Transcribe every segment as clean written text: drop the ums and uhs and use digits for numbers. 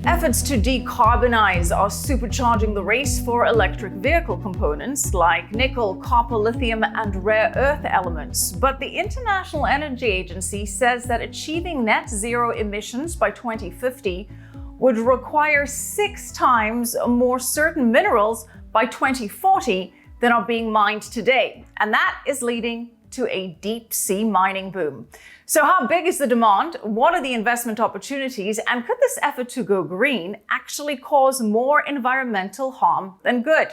Efforts to decarbonize are supercharging the race for electric vehicle components like nickel, copper, lithium, and rare earth elements. But the International Energy Agency says that achieving net zero emissions by 2050 would require 6 times more certain minerals by 2040 than are being mined today. And that is leading to a deep sea mining boom. So how big is the demand? What are the investment opportunities? And could this effort to go green actually cause more environmental harm than good?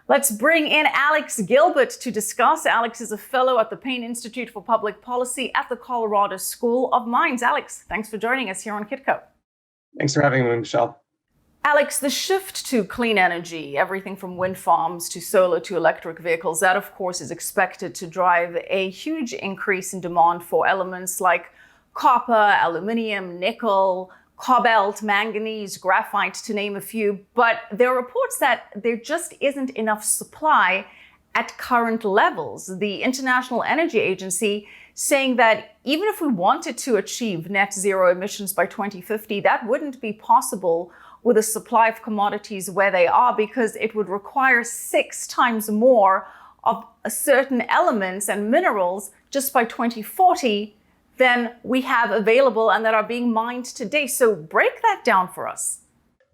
Let's bring in Alex Gilbert to discuss. Alex is a fellow at the Payne Institute for Public Policy at the Colorado School of Mines. Alex, thanks for joining us here on Kitco. Thanks for having me, Michelle. Alex, the shift to clean energy, everything from wind farms to solar to electric vehicles, that of course is expected to drive a huge increase in demand for elements like copper, aluminium, nickel, cobalt, manganese, graphite, to name a few. But there are reports that there just isn't enough supply at current levels. The International Energy Agency saying that even if we wanted to achieve net zero emissions by 2050, that wouldn't be possible with a supply of commodities where they are, because it would require 6 times more of certain elements and minerals just by 2040 than we have available and that are being mined today. So break that down for us.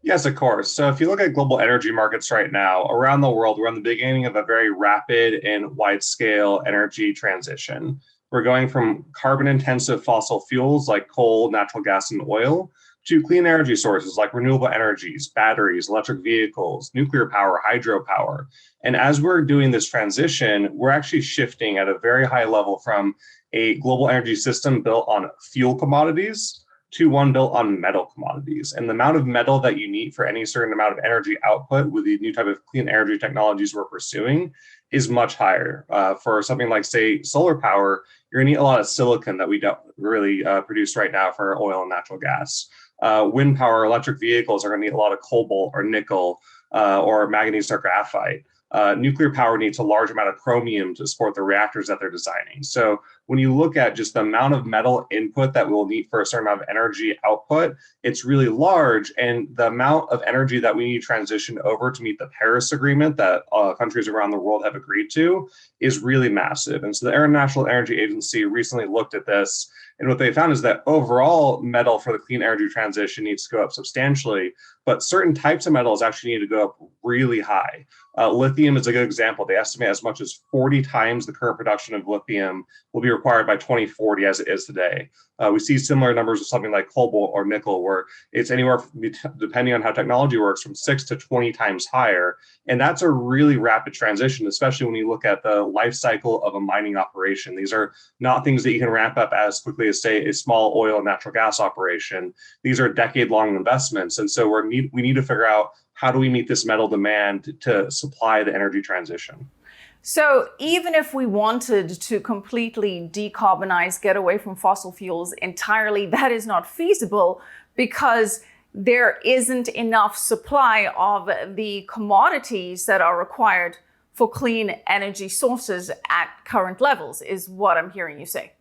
Yes, of course. So if you look at global energy markets right now, around the world, we're in the beginning of a very rapid and wide-scale energy transition. We're going from carbon-intensive fossil fuels like coal, natural gas, and oil to clean energy sources like renewable energies, batteries, electric vehicles, nuclear power, hydropower. And as we're doing this transition, we're actually shifting at a very high level from a global energy system built on fuel commodities to one built on metal commodities. And the amount of metal that you need for any certain amount of energy output with the new type of clean energy technologies we're pursuing is much higher. For something like, say, solar power, you're gonna need a lot of silicon that we don't really produce right now for oil and natural gas. Wind power, electric vehicles are going to need a lot of cobalt or nickel or manganese or graphite. Nuclear power needs a large amount of chromium to support the reactors that they're designing. So when you look at just the amount of metal input that we'll need for a certain amount of energy output, it's really large. And the amount of energy that we need to transition over to meet the Paris Agreement that countries around the world have agreed to is really massive. And so the International Energy Agency recently looked at this. And what they found is that overall metal for the clean energy transition needs to go up substantially, but certain types of metals actually need to go up really high. Lithium is a good example. They estimate as much as 40 times the current production of lithium will be required by 2040 as it is today. We see similar numbers with something like cobalt or nickel, where it's anywhere, depending on how technology works, from 6 to 20 times higher. And that's a really rapid transition, especially when you look at the life cycle of a mining operation. These are not things that you can ramp up as quickly as, say, a small oil and natural gas operation. These are decade-long investments. And so we need to figure out, how do we meet this metal demand to supply the energy transition? So even if we wanted to completely decarbonize, get away from fossil fuels entirely, that is not feasible because there isn't enough supply of the commodities that are required for clean energy sources at current levels, is what I'm hearing you say.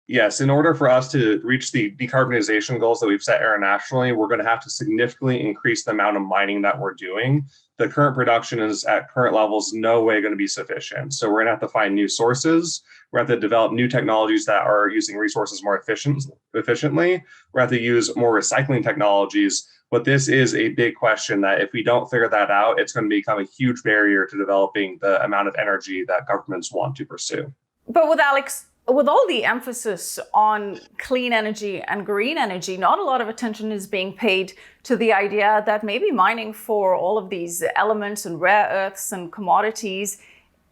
Yes, in order for us to reach the decarbonization goals that we've set internationally, we're going to have to significantly increase the amount of mining that we're doing. The current production is at current levels no way going to be sufficient. So we're going to have to find new sources. We're going to have to develop new technologies that are using resources more efficiently. We're going to have to use more recycling technologies. But this is a big question that if we don't figure that out, it's going to become a huge barrier to developing the amount of energy that governments want to pursue. But with all the emphasis on clean energy and green energy, not a lot of attention is being paid to the idea that maybe mining for all of these elements and rare earths and commodities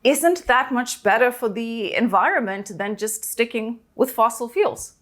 isn't that much better for the environment than just sticking with fossil fuels.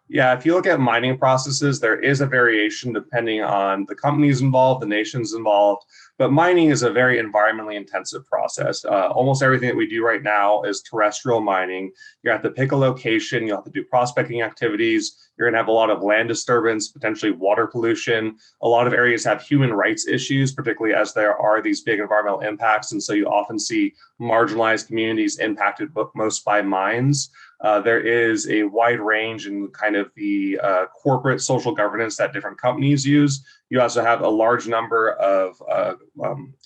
Yeah, if you look at mining processes, there is a variation depending on the companies involved, the nations involved, but mining is a very environmentally intensive process. Almost everything that we do right now is terrestrial mining. You have to pick a location, you'll have to do prospecting activities, you're going to have a lot of land disturbance, potentially water pollution. A lot of areas have human rights issues, particularly as there are these big environmental impacts. And so you often see marginalized communities impacted most by mines. There is a wide range in kind of the corporate social governance that different companies use. You also have a large number of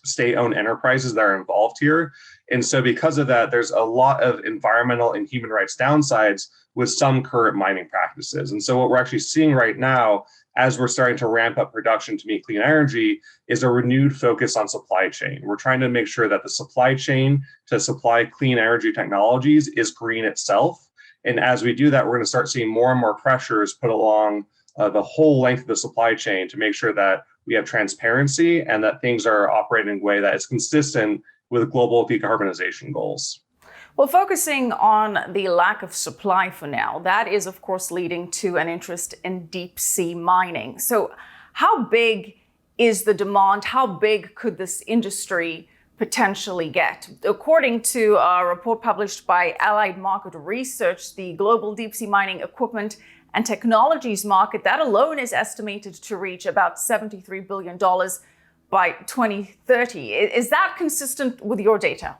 state-owned enterprises that are involved here. And so because of that, there's a lot of environmental and human rights downsides with some current mining practices. And so what we're actually seeing right now, as we're starting to ramp up production to meet clean energy, is a renewed focus on supply chain. We're trying to make sure that the supply chain to supply clean energy technologies is green itself. And as we do that, we're going to start seeing more and more pressures put along the whole length of the supply chain to make sure that we have transparency and that things are operating in a way that is consistent with global decarbonization goals. Well, focusing on the lack of supply for now, that is, of course, leading to an interest in deep sea mining. So how big is the demand? How big could this industry potentially get? According to a report published by Allied Market Research, the global deep sea mining equipment and technologies market, that alone is estimated to reach about $73 billion by 2030. Is that consistent with your data?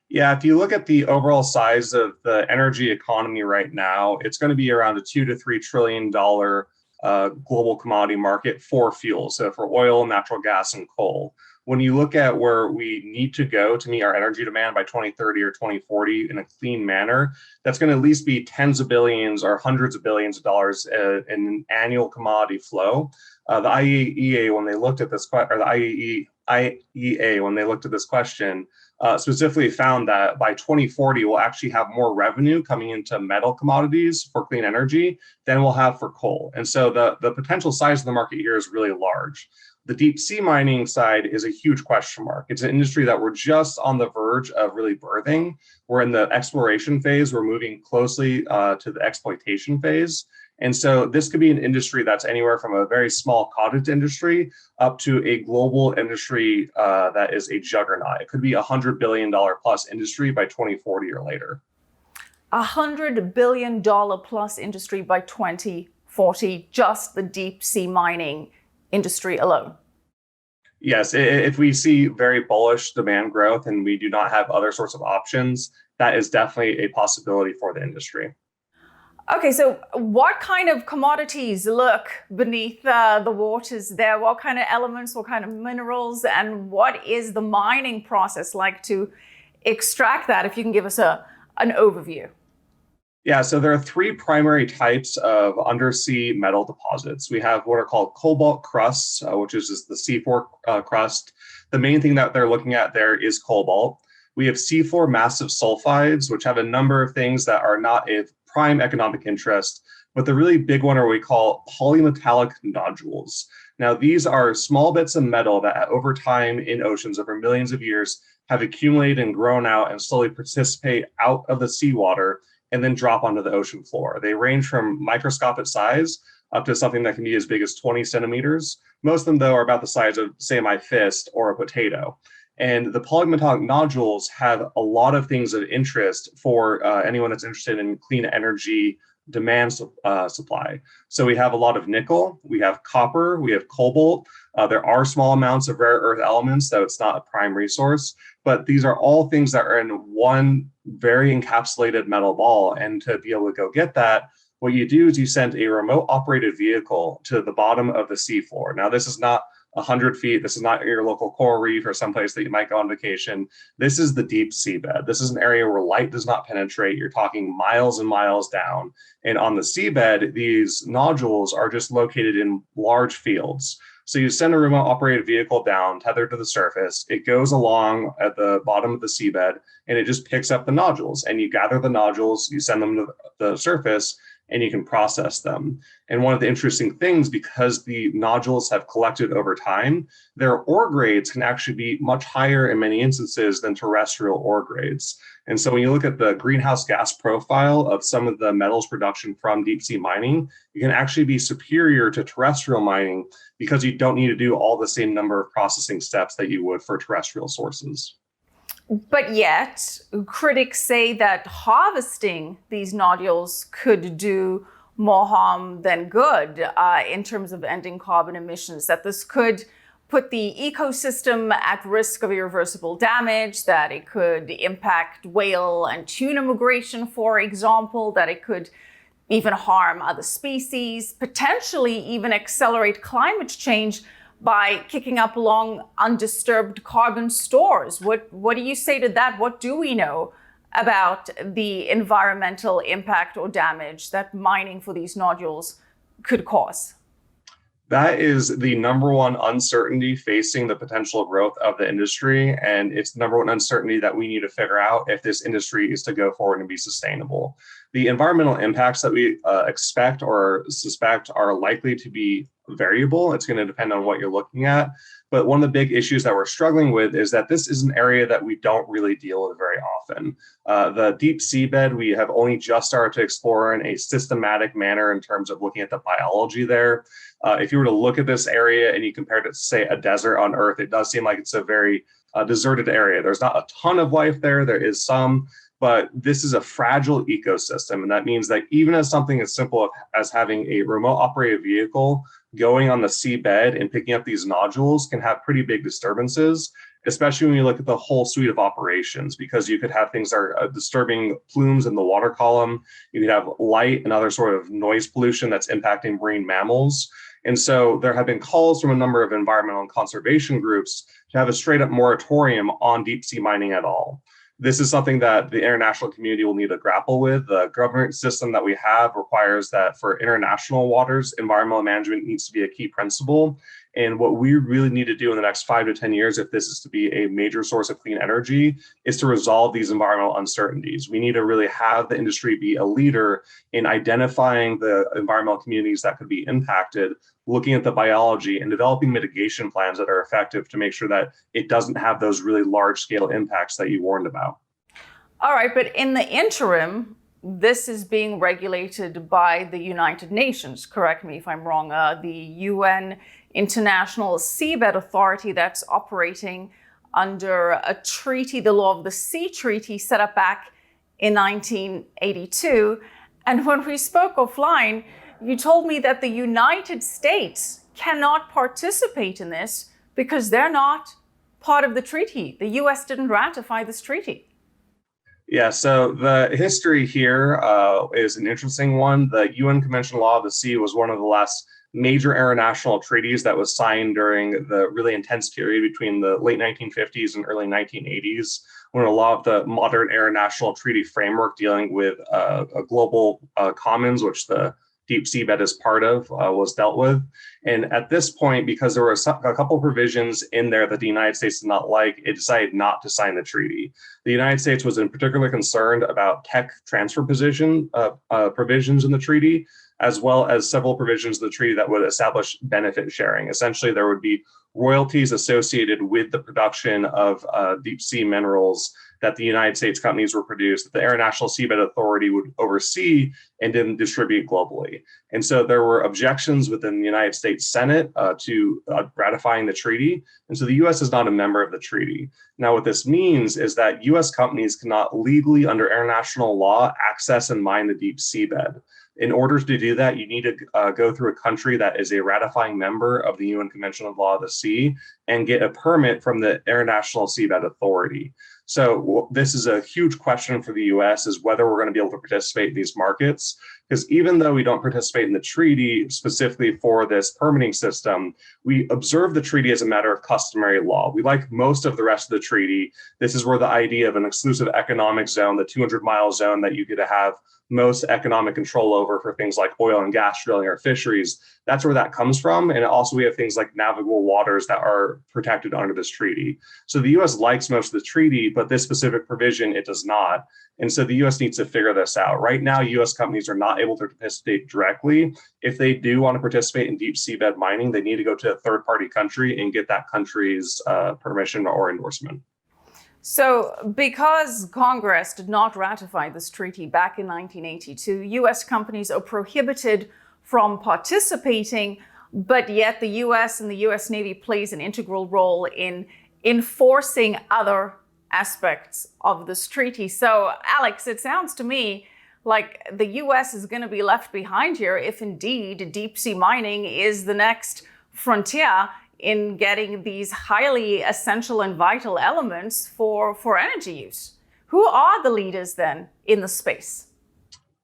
Yeah, if you look at the overall size of the energy economy right now, it's going to be around a $2 to $3 trillion global commodity market for fuel. So for oil, natural gas, and coal. When you look at where we need to go to meet our energy demand by 2030 or 2040 in a clean manner, that's going to at least be tens of billions or hundreds of billions of dollars in an annual commodity flow. The IEA, when they looked at this, or the IEA, when they looked at this question, specifically found that by 2040, we'll actually have more revenue coming into metal commodities for clean energy than we'll have for coal. And so the potential size of the market here is really large. The deep sea mining side is a huge question mark. It's an industry that we're just on the verge of really birthing. We're in the exploration phase. We're moving closely to the exploitation phase. And so this could be an industry that's anywhere from a very small cottage industry up to a global industry that is a juggernaut. It could be $100 billion plus industry by 2040 or later. $100 billion plus industry by 2040, just the deep sea mining industry alone. Yes, if we see very bullish demand growth and we do not have other sorts of options, that is definitely a possibility for the industry. Okay, so what kind of commodities lurk beneath the waters there? What kind of elements, what kind of minerals, and what is the mining process like to extract that? If you can give us an overview. Yeah, so there are three primary types of undersea metal deposits. We have what are called cobalt crusts, which is just the seafloor crust. The main thing that they're looking at there is cobalt. We have seafloor massive sulfides, which have a number of things that are not of prime economic interest, but the really big one are what we call polymetallic nodules. Now, these are small bits of metal that over time in oceans over millions of years have accumulated and grown out and slowly participate out of the seawater and then drop onto the ocean floor. They range from microscopic size up to something that can be as big as 20 centimeters. Most of them, though, are about the size of, say, my fist or a potato. And the polymetallic nodules have a lot of things of interest for anyone that's interested in clean energy demand supply. So we have a lot of nickel, we have copper, we have cobalt. There are small amounts of rare earth elements, though it's not a prime resource. But these are all things that are in one very encapsulated metal ball. And to be able to go get that, what you do is you send a remote operated vehicle to the bottom of the seafloor. Now, this is not 100 feet. This is not your local coral reef or someplace that you might go on vacation. This is the deep seabed. This is an area where light does not penetrate. You're talking miles and miles down. And on the seabed, these nodules are just located in large fields. So you send a remote operated vehicle down, tethered to the surface. It goes along at the bottom of the seabed, and it just picks up the nodules. And you gather the nodules, you send them to the surface, and you can process them. And one of the interesting things, because the nodules have collected over time, their ore grades can actually be much higher in many instances than terrestrial ore grades. And so when you look at the greenhouse gas profile of some of the metals production from deep sea mining, you can actually be superior to terrestrial mining because you don't need to do all the same number of processing steps that you would for terrestrial sources. But yet, critics say that harvesting these nodules could do more harm than good in terms of ending carbon emissions, that this could put the ecosystem at risk of irreversible damage, that it could impact whale and tuna migration, for example, that it could even harm other species, potentially even accelerate climate change by kicking up long undisturbed carbon stores. What do you say to that? What do we know about the environmental impact or damage that mining for these nodules could cause? That is the number one uncertainty facing the potential growth of the industry. And it's the number one uncertainty that we need to figure out if this industry is to go forward and be sustainable. The environmental impacts that we expect or suspect are likely to be variable. It's going to depend on what you're looking at. But one of the big issues that we're struggling with is that this is an area that we don't really deal with very often. The deep seabed, we have only just started to explore in a systematic manner in terms of looking at the biology there. If you were to look at this area and you compared it to, say, a desert on Earth, it does seem like it's a very deserted area. There's not a ton of life there. There is some, but this is a fragile ecosystem. And that means that even as something as simple as having a remote operated vehicle going on the seabed and picking up these nodules can have pretty big disturbances, especially when you look at the whole suite of operations, because you could have things that are disturbing plumes in the water column. You could have light and other sort of noise pollution that's impacting marine mammals. And so there have been calls from a number of environmental and conservation groups to have a straight up moratorium on deep sea mining at all. This is something that the international community will need to grapple with. The government system that we have requires that for international waters, environmental management needs to be a key principle. And what we really need to do in the next 5 to 10 years, if this is to be a major source of clean energy, is to resolve these environmental uncertainties. We need to really have the industry be a leader in identifying the environmental communities that could be impacted, looking at the biology and developing mitigation plans that are effective to make sure that it doesn't have those really large scale impacts that you warned about. All right, but in the interim, this is being regulated by the United Nations. Correct me if I'm wrong. The UN International Seabed Authority that's operating under a treaty, the Law of the Sea Treaty, set up back in 1982. And when we spoke offline, you told me that the United States cannot participate in this because they're not part of the treaty. The US didn't ratify this treaty. Yeah, so the history here is an interesting one. The UN Convention Law of the Sea was one of the last major international treaties that was signed during the really intense period between the late 1950s and early 1980s, when a lot of the modern international treaty framework dealing with a global commons, which the deep seabed is part of, was dealt with. And at this point, because there were a couple of provisions in there that the United States did not like, it decided not to sign the treaty. The United States was in particular concerned about tech transfer provisions in the treaty, as well as several provisions of the treaty that would establish benefit sharing. Essentially, there would be royalties associated with the production of deep sea minerals that the United States companies were produced, that the International Seabed Authority would oversee and then distribute globally. And so there were objections within the United States Senate to ratifying the treaty. And so the US is not a member of the treaty. Now, what this means is that US companies cannot legally, under international law, access and mine the deep seabed. In order to do that, you need to go through a country that is a ratifying member of the UN Convention on Law of the Sea and get a permit from the International Seabed Authority. So this is a huge question for the US, is whether we're going to be able to participate in these markets. Because even though we don't participate in the treaty specifically for this permitting system, we observe the treaty as a matter of customary law. We like most of the rest of the treaty. This is where the idea of an exclusive economic zone, the 200-mile zone that you get to have most economic control over for things like oil and gas drilling or fisheries, that's where that comes from. And also we have things like navigable waters that are protected under this treaty. So the US likes most of the treaty, but this specific provision, it does not. And so the US needs to figure this out. Right now, US companies are not able to participate directly. If they do want to participate in deep seabed mining, they need to go to a third-party country and get that country's permission or endorsement. So because Congress did not ratify this treaty back in 1982, US companies are prohibited from participating, but yet the US and the US Navy plays an integral role in enforcing other aspects of this treaty. So, Alex, it sounds to me like the US is going to be left behind here if indeed deep sea mining is the next frontier in getting these highly essential and vital elements for energy use? Who are the leaders then in the space?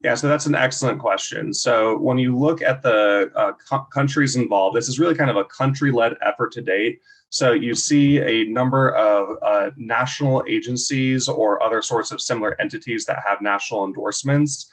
Yeah, so that's an excellent question. So when you look at the countries involved, this is really kind of a country-led effort to date. So you see a number of national agencies or other sorts of similar entities that have national endorsements.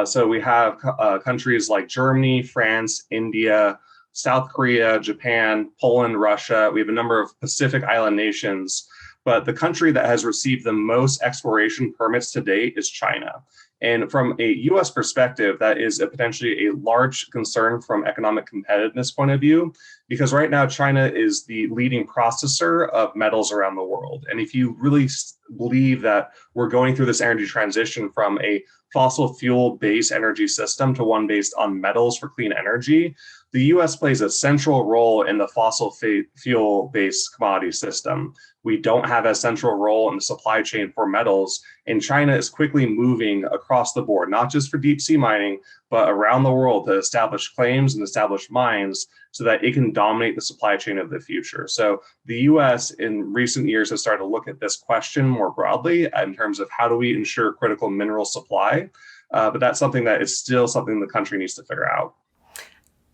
So we have countries like Germany, France, India, South Korea, Japan, Poland, Russia. We have a number of Pacific Island nations. But the country that has received the most exploration permits to date is China. And from a US perspective, that is potentially a large concern from economic competitiveness point of view, because right now China is the leading processor of metals around the world. And if you really believe that we're going through this energy transition from a fossil fuel based energy system to one based on metals for clean energy, the US plays a central role in the fossil fuel based commodity system. We don't have a central role in the supply chain for metals, and China is quickly moving across the board, not just for deep sea mining, but around the world to establish claims and establish mines so that it can dominate the supply chain of the future. So the US in recent years has started to look at this question more broadly in terms of how do we ensure critical mineral supply, but that's something that is still something the country needs to figure out.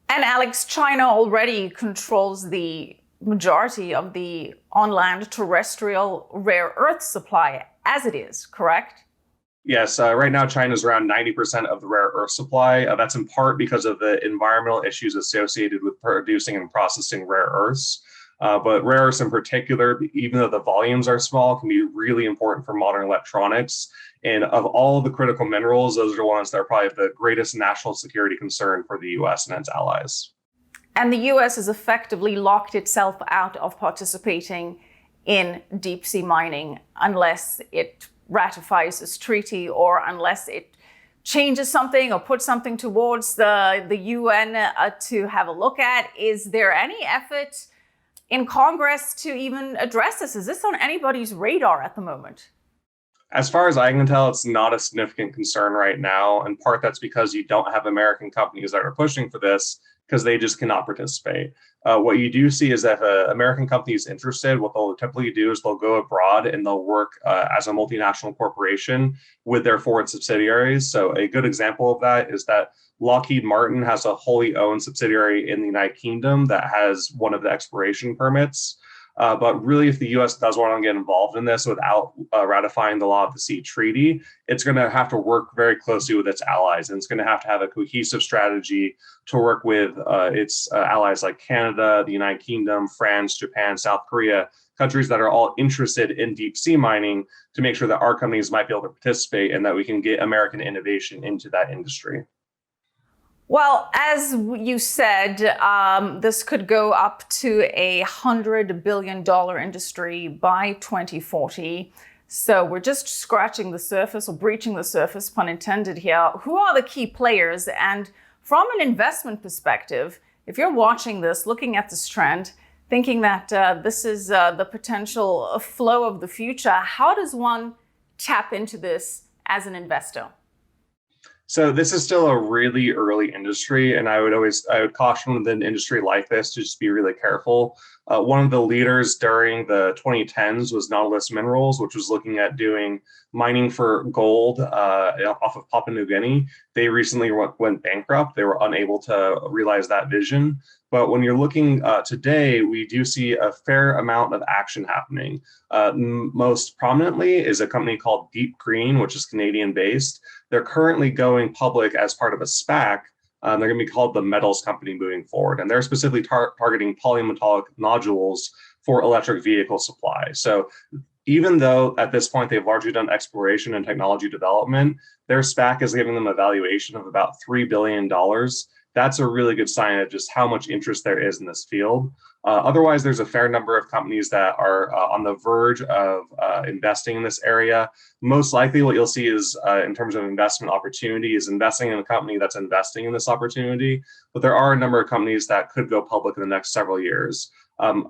And Alex, China already controls the majority of the on-land terrestrial rare earth supply as it is, correct? Yes, right now China is around 90% of the rare earth supply. That's in part because of the environmental issues associated with producing and processing rare earths. But rare earths in particular, even though the volumes are small, can be really important for modern electronics. And of all of the critical minerals, those are the ones that are probably the greatest national security concern for the US and its allies. And the US has effectively locked itself out of participating in deep sea mining unless it ratifies this treaty or unless it changes something or puts something towards the UN to have a look at. Is there any effort in Congress to even address this? Is this on anybody's radar at the moment? As far as I can tell, it's not a significant concern right now. In part, that's because you don't have American companies that are pushing for this because they just cannot participate. What you do see is that if an American company is interested, what they'll typically do is they'll go abroad and they'll work as a multinational corporation with their foreign subsidiaries. So a good example of that is that Lockheed Martin has a wholly owned subsidiary in the United Kingdom that has one of the exploration permits. But really, if the U.S. does want to get involved in this without ratifying the Law of the Sea Treaty, it's going to have to work very closely with its allies. And it's going to have a cohesive strategy to work with its allies like Canada, the United Kingdom, France, Japan, South Korea, countries that are all interested in deep sea mining to make sure that our companies might be able to participate and that we can get American innovation into that industry. Well, as you said, this could go up to $100 billion industry by 2040. So we're just scratching the surface or breaching the surface, pun intended here. Who are the key players? And from an investment perspective, if you're watching this, looking at this trend, thinking that this is the potential flow of the future, how does one tap into this as an investor? So this is still a really early industry, and I would caution with an industry like this to just be really careful. One of the leaders during the 2010s was Nautilus Minerals, which was looking at doing mining for gold off of Papua New Guinea. They recently went bankrupt. They were unable to realize that vision. But when you're looking today, we do see a fair amount of action happening. Most prominently is a company called Deep Green, which is Canadian based. They're currently going public as part of a SPAC. They're going to be called the Metals Company moving forward. And they're specifically targeting polymetallic nodules for electric vehicle supply. So even though at this point they've largely done exploration and technology development, their SPAC is giving them a valuation of about $3 billion. That's a really good sign of just how much interest there is in this field. Otherwise, there's a fair number of companies that are on the verge of investing in this area. Most likely what you'll see is, in terms of investment opportunity, is investing in a company that's investing in this opportunity. But there are a number of companies that could go public in the next several years.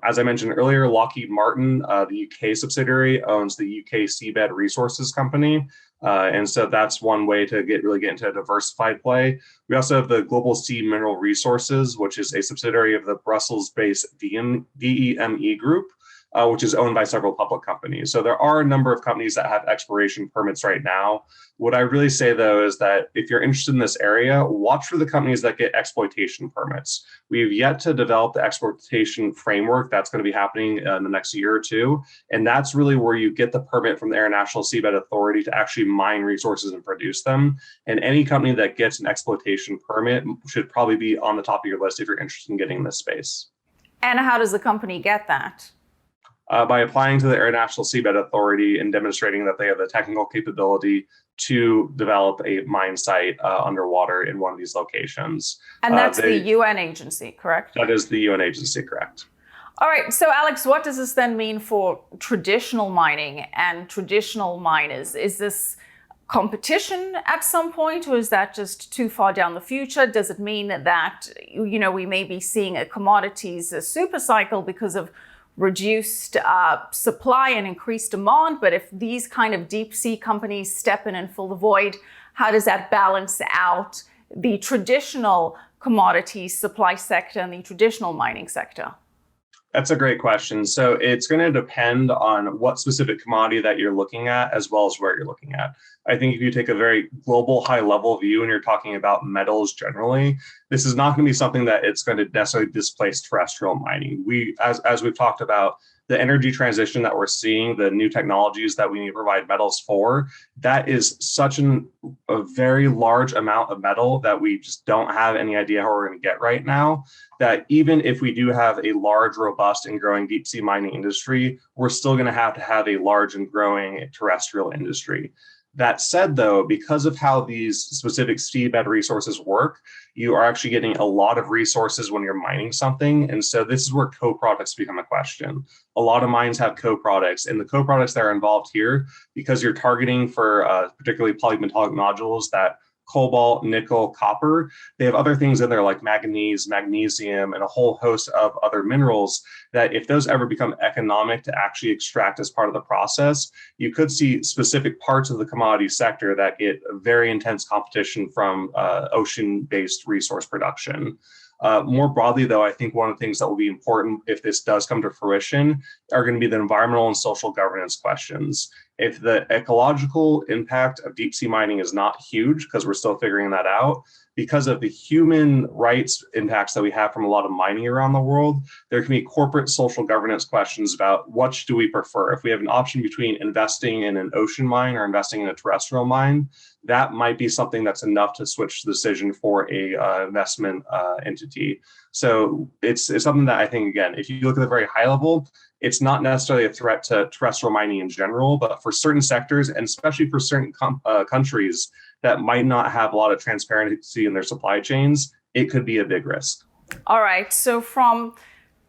As I mentioned earlier, Lockheed Martin, the UK subsidiary, owns the UK Seabed Resources Company. And so that's one way to really get into a diversified play. We also have the Global Sea Mineral Resources, which is a subsidiary of the Brussels-based DEME Group, which is owned by several public companies. So there are a number of companies that have exploration permits right now. What I really say, though, is that if you're interested in this area, watch for the companies that get exploitation permits. We've yet to develop the exploitation framework. That's going to be happening in the next year or two. And that's really where you get the permit from the International Seabed Authority to actually mine resources and produce them. And any company that gets an exploitation permit should probably be on the top of your list if you're interested in getting in this space. And how does the company get that? By applying to the International Seabed Authority and demonstrating that they have the technical capability to develop a mine site underwater in one of these locations. And that's the UN agency, correct? That is the UN agency, correct. All right. So, Alex, what does this then mean for traditional mining and traditional miners? Is this competition at some point, or is that just too far down the future? Does it mean that, we may be seeing a commodities super cycle because of reduced supply and increased demand? But if these kind of deep sea companies step in and fill the void, how does that balance out the traditional commodities supply sector and the traditional mining sector? That's a great question. So it's going to depend on what specific commodity that you're looking at, as well as where you're looking at. I think if you take a very global, high-level view and you're talking about metals generally, this is not going to be something that it's going to necessarily displace terrestrial mining. As we've talked about, the energy transition that we're seeing, the new technologies that we need to provide metals for, that is such a very large amount of metal that we just don't have any idea how we're going to get right now, that even if we do have a large, robust, and growing deep sea mining industry, we're still going to have a large and growing terrestrial industry. That said, though, because of how these specific seabed resources work, you are actually getting a lot of resources when you're mining something. And so this is where co-products become a question. A lot of mines have co-products, and the co-products that are involved here, because you're targeting for particularly polymetallic nodules that cobalt, nickel, copper, they have other things in there like manganese, magnesium, and a whole host of other minerals that if those ever become economic to actually extract as part of the process, you could see specific parts of the commodity sector that get very intense competition from ocean-based resource production. More broadly, though, I think one of the things that will be important if this does come to fruition are going to be the environmental and social governance questions. If the ecological impact of deep sea mining is not huge, because we're still figuring that out, because of the human rights impacts that we have from a lot of mining around the world, there can be corporate social governance questions about what do we prefer. If we have an option between investing in an ocean mine or investing in a terrestrial mine, that might be something that's enough to switch the decision for a investment entity. So it's something that I think, again, if you look at the very high level, it's not necessarily a threat to terrestrial mining in general, but for certain sectors, and especially for certain countries that might not have a lot of transparency in their supply chains, it could be a big risk. All right. So from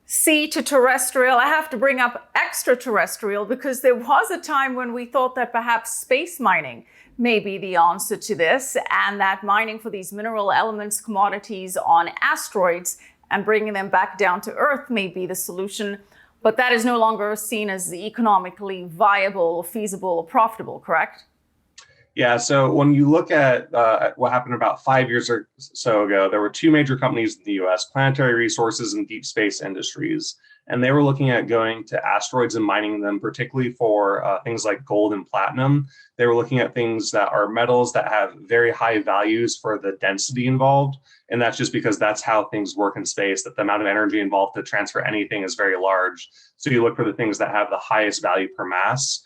sea to terrestrial, I have to bring up extraterrestrial, because there was a time when we thought that perhaps space mining may be the answer to this, and that mining for these mineral elements, commodities on asteroids and bringing them back down to Earth may be the solution. But that is no longer seen as economically viable, feasible, or profitable, correct? Yeah, so when you look at what happened about 5 years or so ago, there were two major companies in the US, Planetary Resources and Deep Space Industries. And they were looking at going to asteroids and mining them, particularly for things like gold and platinum. They were looking at things that are metals that have very high values for the density involved. And that's just because that's how things work in space, that the amount of energy involved to transfer anything is very large. So you look for the things that have the highest value per mass.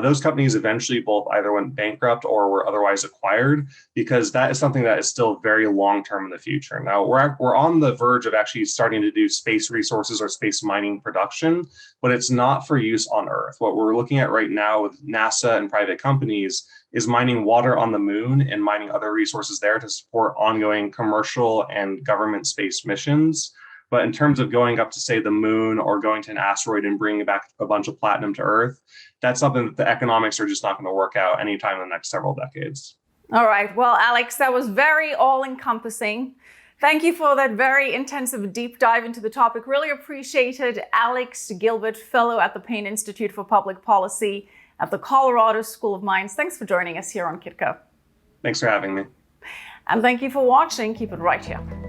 Those companies eventually both either went bankrupt or were otherwise acquired, because that is something that is still very long-term in the future. Now, we're on the verge of actually starting to do space resources or space mining production, but it's not for use on Earth. What we're looking at right now with NASA and private companies is mining water on the moon and mining other resources there to support ongoing commercial and government space missions. But in terms of going up to, say, the moon or going to an asteroid and bringing back a bunch of platinum to Earth, that's something that the economics are just not going to work out anytime in the next several decades. All right. Well, Alex, that was very all-encompassing. Thank you for that very intensive deep dive into the topic. Really appreciated. Alex Gilbert, fellow at the Payne Institute for Public Policy at the Colorado School of Mines. Thanks for joining us here on Kitco. Thanks for having me. And thank you for watching. Keep it right here.